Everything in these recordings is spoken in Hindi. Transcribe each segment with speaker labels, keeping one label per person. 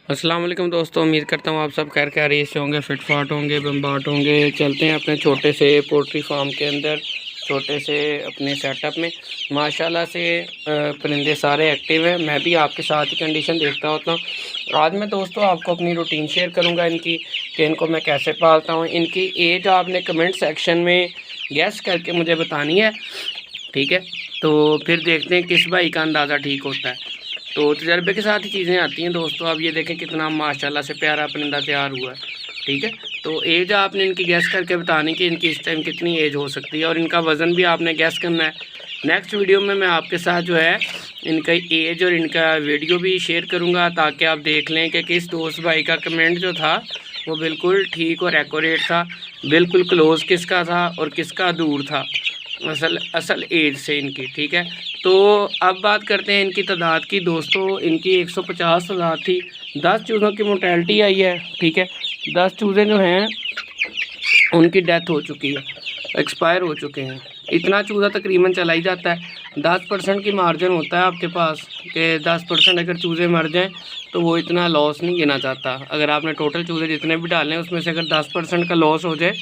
Speaker 1: अस्सलाम वालेकुम दोस्तों, उम्मीद करता हूँ आप सब खैर खैरियत से होंगे, फिट फाट होंगे, बम्बाट होंगे। चलते हैं अपने छोटे से पोल्ट्री फार्म के अंदर, छोटे से अपने सेटअप में। माशाल्लाह से परिंदे सारे एक्टिव हैं। मैं भी आपके साथ ही कंडीशन देखता होता हूँ। आज मैं दोस्तों आपको अपनी रूटीन शेयर करूँगा इनकी, कि इनको मैं कैसे पालता हूँ। इनकी एज आपने कमेंट सेक्शन में गैस करके मुझे बतानी है, ठीक है। तो फिर देखते हैं किस भाई का अंदाज़ा ठीक होता है। तो तजर्बे के साथ ही चीज़ें आती हैं दोस्तों। अब ये देखें कितना माशाल्लाह से प्यारा परिंदा तैयार हुआ है, ठीक है। तो एज आपने इनकी गैस करके बतानी कि इनकी इस टाइम कितनी एज हो सकती है, और इनका वज़न भी आपने गैस करना है। नेक्स्ट वीडियो में मैं आपके साथ जो है इनका एज और इनका वीडियो भी शेयर करूँगा, ताकि आप देख लें कि किस दोस्त भाई का कमेंट जो था वो बिल्कुल ठीक और एक्यूरेट था, बिल्कुल क्लोज़ किसका था और किसका दूर था असल एज से इनकी, ठीक है। तो अब बात करते हैं इनकी तादाद की दोस्तों। इनकी 150 तादाद थी। 10 चूज़ों की मोर्टेलिटी आई है, ठीक है। 10 चूज़े जो हैं उनकी डेथ हो चुकी है, एक्सपायर हो चुके हैं। इतना चूज़ा तकरीबन चला ही जाता है। 10% की मार्जिन होता है आपके पास, कि 10% अगर चूज़े मर जाएं तो वो इतना लॉस नहीं गिना जाता। अगर आपने टोटल चूज़े जितने भी डालें उसमें से अगर 10% का लॉस हो जाए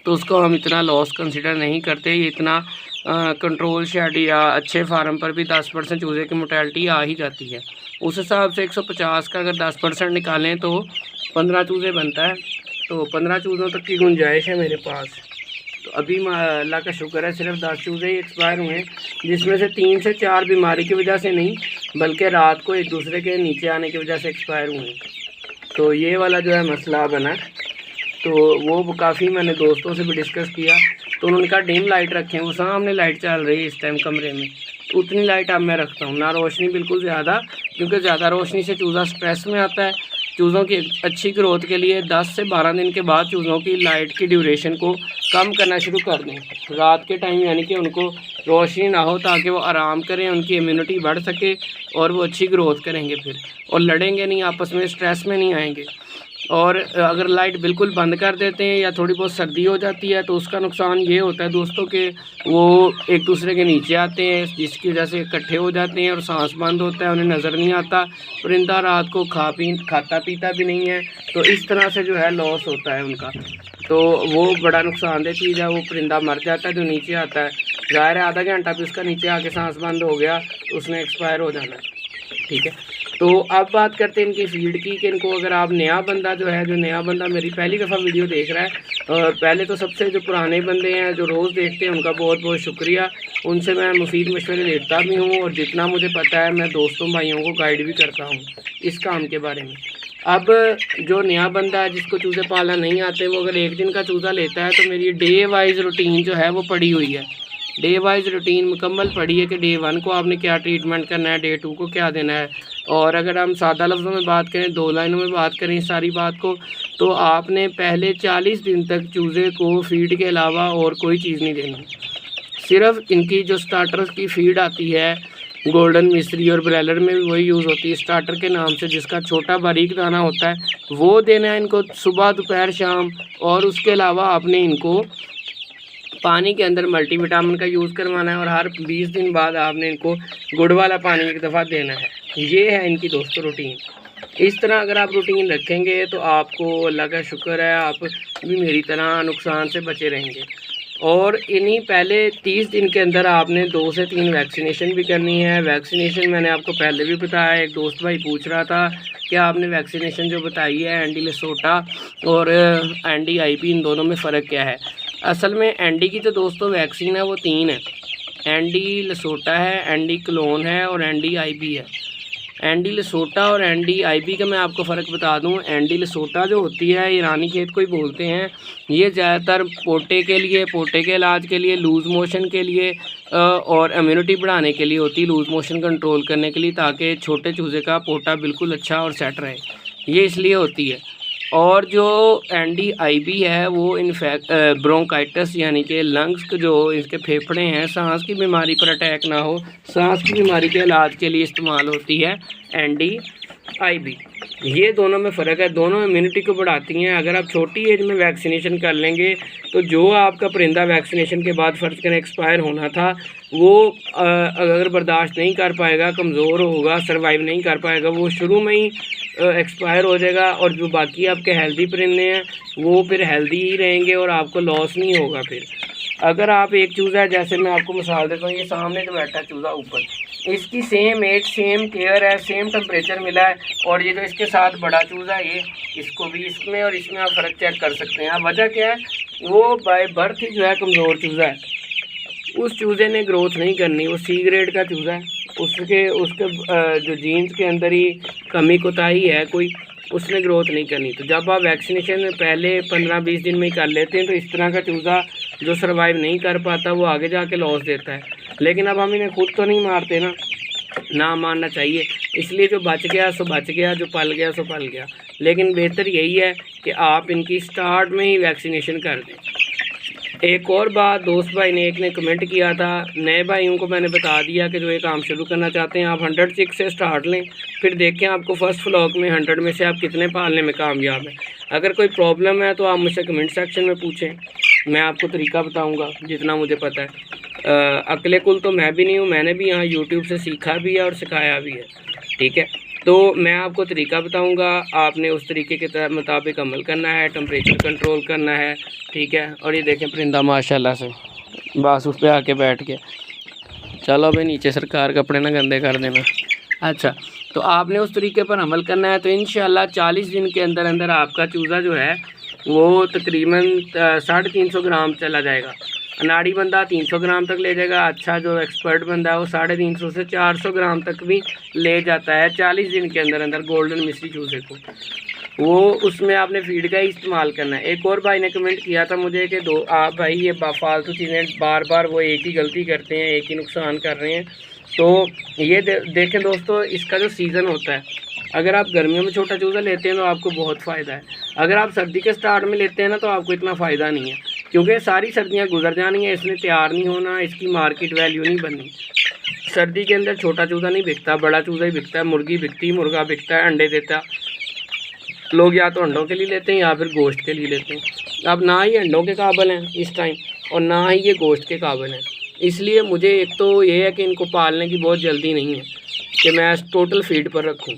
Speaker 1: तो उसको हम इतना लॉस कंसिडर नहीं करते। ये इतना कंट्रोल शेड या अच्छे फार्म पर भी 10% चूज़े की मोर्टेलिटी आ ही जाती है। उस हिसाब से 150 का अगर 10% निकालें तो 15 चूज़े बनता है। तो 15 चूज़ों तक की गुंजाइश है मेरे पास। तो अभी अल्लाह का शुक्र है सिर्फ 10 चूज़े ही एक्सपायर हुए हैं, जिसमें से 3 से 4 बीमारी की वजह से नहीं, बल्कि रात को एक दूसरे के नीचे आने की वजह से एक्सपायर हुए हैं। तो ये वाला जो है मसला बना। तो वो काफ़ी मैंने दोस्तों से भी डिस्कस किया, तो उन्होंने कहा डिम लाइट रखें। वो सामने लाइट चल रही है इस टाइम कमरे में, तो उतनी लाइट अब मैं रखता हूँ ना, रोशनी बिल्कुल ज़्यादा, क्योंकि ज़्यादा रोशनी से चूज़ा स्ट्रेस में आता है। चूज़ों की अच्छी ग्रोथ के लिए 10 से 12 दिन के बाद चूज़ों की लाइट की ड्यूरेशन को कम करना शुरू कर दें रात के टाइम, यानी कि उनको रोशनी ना हो, ताकि वो आराम करें, उनकी इम्यूनिटी बढ़ सके और वो अच्छी ग्रोथ करेंगे फिर, और लड़ेंगे नहीं आपस में, स्ट्रेस में नहीं आएंगे। और अगर लाइट बिल्कुल बंद कर देते हैं या थोड़ी बहुत सर्दी हो जाती है तो उसका नुकसान ये होता है दोस्तों कि वो एक दूसरे के नीचे आते हैं, जिसकी वजह से इकट्ठे हो जाते हैं और सांस बंद होता है, उन्हें नज़र नहीं आता। परिंदा रात को खाता पीता भी नहीं है, तो इस तरह से जो है लॉस होता है उनका। तो वो बड़ा नुकसानदेह चीज़ है। वो परिंदा मर जाता है जो नीचे आता है, ज़ाहिर है आधा घंटा भी उसका नीचे आके सांस बंद हो गया तो उसने एक्सपायर हो जाना है, ठीक है। तो अब बात करते हैं इनकी फीड की, कि इनको अगर आप नया बंदा जो है, जो नया बंदा मेरी पहली दफ़ा वीडियो देख रहा है, और पहले तो सबसे जो पुराने बंदे हैं जो रोज़ देखते हैं उनका बहुत बहुत शुक्रिया। उनसे मैं मुफीद मशवरे लेता भी हूँ, और जितना मुझे पता है मैं दोस्तों भाइयों को गाइड भी करता हूँ इस काम के बारे में। अब जो नया बंदा है जिसको चूज़े पालना नहीं आते, वो अगर एक दिन का चूज़ा लेता है तो मेरी डे वाइज रूटीन जो है वो पड़ी हुई है। डे वाइज रूटीन मुकम्मल पड़ी है कि डे 1 को आपने क्या ट्रीटमेंट करना है, डे 2 को क्या देना है। और अगर हम सादा लफ्ज़ों में बात करें, 2 लाइनों में बात करें इस सारी बात को, तो आपने पहले 40 दिन तक चूज़े को फीड के अलावा और कोई चीज़ नहीं देनी। सिर्फ इनकी जो स्टार्टर्स की फीड आती है, गोल्डन मिस्री और ब्रैलर में भी वही यूज़ होती है स्टार्टर के नाम से, जिसका छोटा बारीक दाना होता है, वो देना है इनको सुबह दोपहर शाम। और उसके अलावा आपने इनको पानी के अंदर मल्टीविटामिन का यूज़ करवाना है, और हर 20 दिन बाद आपने इनको गुड़ वाला पानी एक दफ़ा देना है। ये है इनकी दोस्तों रूटीन। इस तरह अगर आप रूटीन रखेंगे तो आपको अल्लाह का शुक्र है आप भी मेरी तरह नुकसान से बचे रहेंगे। और इन्हीं पहले 30 दिन के अंदर आपने 2 से 3 वैक्सीनेशन भी करनी है। वैक्सीनेशन मैंने आपको पहले भी बताया, एक दोस्त भाई पूछ रहा था कि आपने वैक्सीनेशन जो बताई है एंडी लेसोटा और एंडी आईपी, इन दोनों में फ़र्क क्या है। असल में एंडी की जो दोस्तों वैक्सीन है वो 3 है। एंडी लेसोटा है, एंडी क्लोन है और एंडी आईबी है। एंडी लेसोटा और एंडी आईबी का मैं आपको फ़र्क बता दूं। एंडी लेसोटा जो होती है ईरानी खेत को ही बोलते हैं। ये ज़्यादातर पोटे के लिए, पोटे के इलाज के लिए, लूज़ मोशन के लिए और इम्यूनिटी बढ़ाने के लिए होती है, लूज़ मोशन कंट्रोल करने के लिए, ताकि छोटे चूज़े का पोटा बिल्कुल अच्छा और सेट रहे, ये इसलिए होती है। और जो एंडी आईबी है वो इन्फेक्ट ब्रोंकाइटिस यानी कि लंग्स जो इसके फेफड़े हैं, सांस की बीमारी पर अटैक ना हो, सांस की बीमारी के इलाज के लिए इस्तेमाल होती है एंडी IB, ये दोनों में फ़र्क है। दोनों इम्यूनिटी को बढ़ाती हैं। अगर आप छोटी एज में वैक्सीनेशन कर लेंगे तो जो आपका परिंदा वैक्सीनेशन के बाद फ़र्ज़ करें एक्सपायर होना था, वो अगर बर्दाश्त नहीं कर पाएगा, कमज़ोर होगा, सर्वाइव नहीं कर पाएगा, वो शुरू में ही एक्सपायर हो जाएगा। और जो बाकी आपके हेल्दी परिंदे हैं वो फिर हेल्दी ही रहेंगे और आपको लॉस नहीं होगा। फिर अगर आप एक चूज़ा है, जैसे मैं आपको मिसाल देता हूँ, ये सामने जो बैठा है चूज़ा ऊपर, इसकी सेम एज, सेम केयर है, सेम टेम्परेचर मिला है। और ये जो इसके साथ बड़ा चूज़ा है, ये इसको भी इसमें और इसमें आप फ़र्क चेक कर सकते हैं। अब वजह क्या है, वो बाय बर्थ ही जो है कमज़ोर चूज़ा है। उस चूज़े ने ग्रोथ नहीं करनी, वो C ग्रेड का चूज़ा है, उसके जो जीन्स के अंदर ही कमी कोताही है कोई, उसने ग्रोथ नहीं करनी। तो जब आप वैक्सीनेशन पहले 15-20 दिन में ही कर लेते हैं तो इस तरह का चूज़ा जो सर्वाइव नहीं कर पाता वो आगे जाके लॉस देता है। लेकिन अब हम इन्हें खुद तो नहीं मारते ना मारना चाहिए। इसलिए जो बच गया सो बच गया, जो पल गया सो पल गया। लेकिन बेहतर यही है कि आप इनकी स्टार्ट में ही वैक्सीनेशन कर दें। एक और बात, दोस्त भाई ने एक ने कमेंट किया था, नए भाइयों को मैंने बता दिया कि जो ये काम शुरू करना चाहते हैं आप 100 चिक्स से स्टार्ट लें, फिर देखें आपको फर्स्ट फ्लॉक में 100 में से आप कितने पालने में कामयाब हैं। अगर कोई प्रॉब्लम है तो आप मुझसे कमेंट सेक्शन में पूछें, मैं आपको तरीका बताऊंगा जितना मुझे पता है। अकले कुल तो मैं भी नहीं हूँ, मैंने भी यहाँ यूट्यूब से सीखा भी है और सिखाया भी है, ठीक है। तो मैं आपको तरीका बताऊंगा, आपने उस तरीके के मुताबिक अमल करना है, टेम्परेचर कंट्रोल करना है, ठीक है। और ये देखें परिंदा माशाल्लाह से बस उस पर आके बैठ के, चलो भाई नीचे सरकार कपड़े ना गंदे कर देना। अच्छा, तो आपने उस तरीके पर अमल करना है तो इंशाल्लाह 40 दिन के अंदर अंदर आपका चूज़ा जो है वो तकरीबन 350 ग्राम चला जाएगा। अनाड़ी बंदा 300 ग्राम तक ले जाएगा। अच्छा जो एक्सपर्ट बंदा है वो 350 से 400 ग्राम तक भी ले जाता है 40 दिन के अंदर अंदर गोल्डन मिस्री चूज़े को। वो उसमें आपने फीड का ही इस्तेमाल करना है। एक और भाई ने कमेंट किया था मुझे कि आप भाई ये फालतू चीज़ें बार बार वो एक ही गलती करते हैं, एक ही नुकसान कर रहे हैं। तो ये देखें दोस्तों, इसका जो सीज़न होता है, अगर आप गर्मियों में छोटा चूज़ा लेते हैं तो आपको बहुत फ़ायदा है। अगर आप सर्दी के स्टार्ट में लेते हैं ना तो आपको इतना फ़ायदा नहीं है, क्योंकि सारी सर्दियां गुजर जानी है, इसने तैयार नहीं होना, इसकी मार्केट वैल्यू नहीं बननी। सर्दी के अंदर छोटा चूज़ा नहीं बिकता, बड़ा चूज़ा ही बिकता है। मुर्गी बिकती, मुर्गा बिकता है, अंडे देता। लोग या तो अंडों के लिए लेते हैं या फिर गोश्त के लिए लेते हैं। अब ना ही अंडों के काबिल हैं इस टाइम और ना ही ये गोश्त के काबिल हैं। इसलिए मुझे एक तो ये है कि इनको पालने की बहुत जल्दी नहीं है कि मैं टोटल फीड पर रखूँ।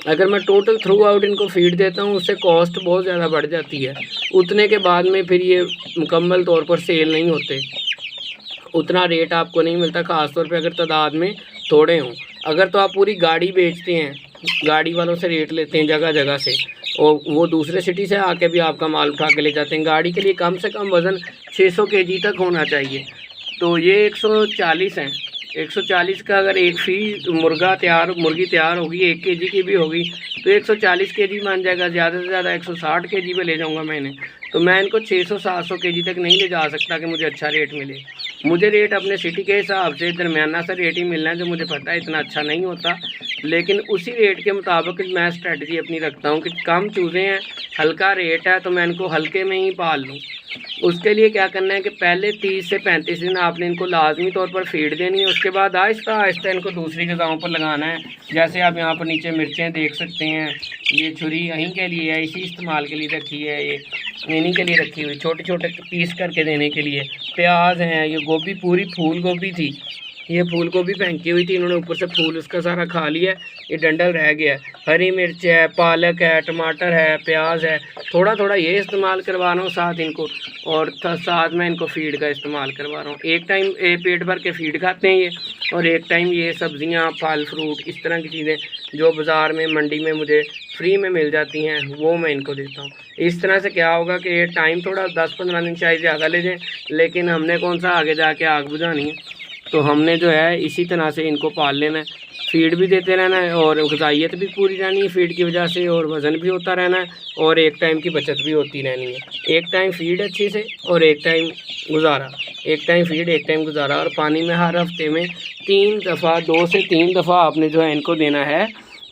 Speaker 1: अगर मैं टोटल थ्रू आउट इनको फीड देता हूँ उससे कॉस्ट बहुत ज़्यादा बढ़ जाती है। उतने के बाद में फिर ये मुकम्मल तौर पर सेल नहीं होते, उतना रेट आपको नहीं मिलता, ख़ास तौर पे अगर तादाद में थोड़े हों। अगर तो आप पूरी गाड़ी बेचते हैं, गाड़ी वालों से रेट लेते हैं जगह जगह से, और वो दूसरे सिटी से आके भी आपका माल उठा के ले जाते हैं। गाड़ी के लिए कम से कम वज़न 600 kg तक होना चाहिए। तो ये 140 हैं, 140 का अगर एक मुर्गी तैयार होगी 1 kg की भी होगी तो 140 kg बन जाएगा। ज़्यादा से ज़्यादा 160 kg पे ले जाऊंगा मैंने, तो मैं इनको 600-700 kg तक नहीं ले जा सकता कि मुझे अच्छा रेट मिले। मुझे रेट अपने सिटी के हिसाब से दरमियाना सा रेट ही मिलना है, जो मुझे पता है इतना अच्छा नहीं होता, लेकिन उसी रेट के मुताबिक मैं स्ट्रेटजी अपनी रखता हूँ कि कम चूज़े हैं, हल्का रेट है, तो मैं इनको हल्के में ही पाल लूँ। उसके लिए क्या करना है कि पहले 30 से 35 दिन आपने इनको लाजमी तौर पर फीड देनी है। उसके बाद आहिस्ता आहिस्ता इनको दूसरी गज़ाओं पर लगाना है। जैसे आप यहाँ पर नीचे मिर्चें देख सकते हैं, ये छुरी यहीं के लिए है, इसी इस्तेमाल के लिए रखी है, ये इन्हीं के लिए रखी हुई, छोटे छोटे पीस करके देने के लिए। प्याज हैं, ये गोभी पूरी फूल गोभी थी, ये फूल गोभी फेंकी हुई थी, इन्होंने ऊपर से फूल उसका सारा खा लिया, ये डंडल रह गया है। हरी मिर्च है, पालक है, टमाटर है, प्याज है, थोड़ा थोड़ा ये इस्तेमाल करवा रहा हूँ साथ इनको, और साथ में इनको फीड का इस्तेमाल करवा रहा हूँ। एक टाइम पेट भर के फीड खाते हैं ये, और एक टाइम ये सब्ज़ियाँ, फल फ्रूट, इस तरह की चीज़ें जो बाज़ार में मंडी में मुझे फ्री में मिल जाती हैं वो मैं इनको देता हूँ। इस तरह से क्या होगा कि ये टाइम थोड़ा 10-15 दिन शायद ज़्यादा ले जाए, लेकिन हमने कौन सा आगे जाके आग बुझानी है, तो हमने जो है इसी तरह से इनको पाल लेना है, फीड भी देते रहना है और ग़िज़ाइयत भी पूरी रहनी है फीड की वजह से, और वज़न भी होता रहना है, और एक टाइम की बचत भी होती रहनी है। एक टाइम फीड अच्छी से और एक टाइम गुजारा, एक टाइम फीड एक टाइम गुजारा। और पानी में हर हफ्ते में 3 दफ़ा, 2 से 3 दफ़ा आपने जो है इनको देना है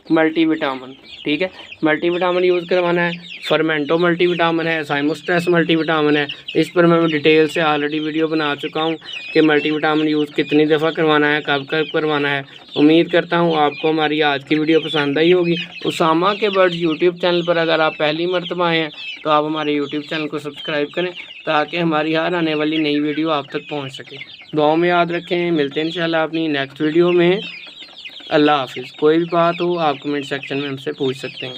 Speaker 1: मल्टीविटामिन, ठीक है। मल्टीविटामिन यूज़ करवाना है, फर्मेंटो मल्टीविटामिन है, साइमोस्ट्रेस मल्टीविटामिन है। इस पर मैं डिटेल से ऑलरेडी वीडियो बना चुका हूँ कि मल्टीविटामिन यूज़ कितनी दफ़ा करवाना है, कब कब करवाना है। उम्मीद करता हूँ आपको हमारी आज की वीडियो पसंद आई होगी। उसामा के बर्ड्स यूट्यूब चैनल पर अगर आप पहली मरतबा आए हैं तो आप हमारे यूट्यूब चैनल को सब्सक्राइब करें ताकि हमारी हर आने वाली नई वीडियो आप तक पहुँच सके। दुआओं में याद रखें, मिलते हैं इंशाल्लाह अपनी नेक्स्ट वीडियो में। अल्लाह हाफिज़। कोई भी बात हो आप कमेंट सेक्शन में हमसे पूछ सकते हैं।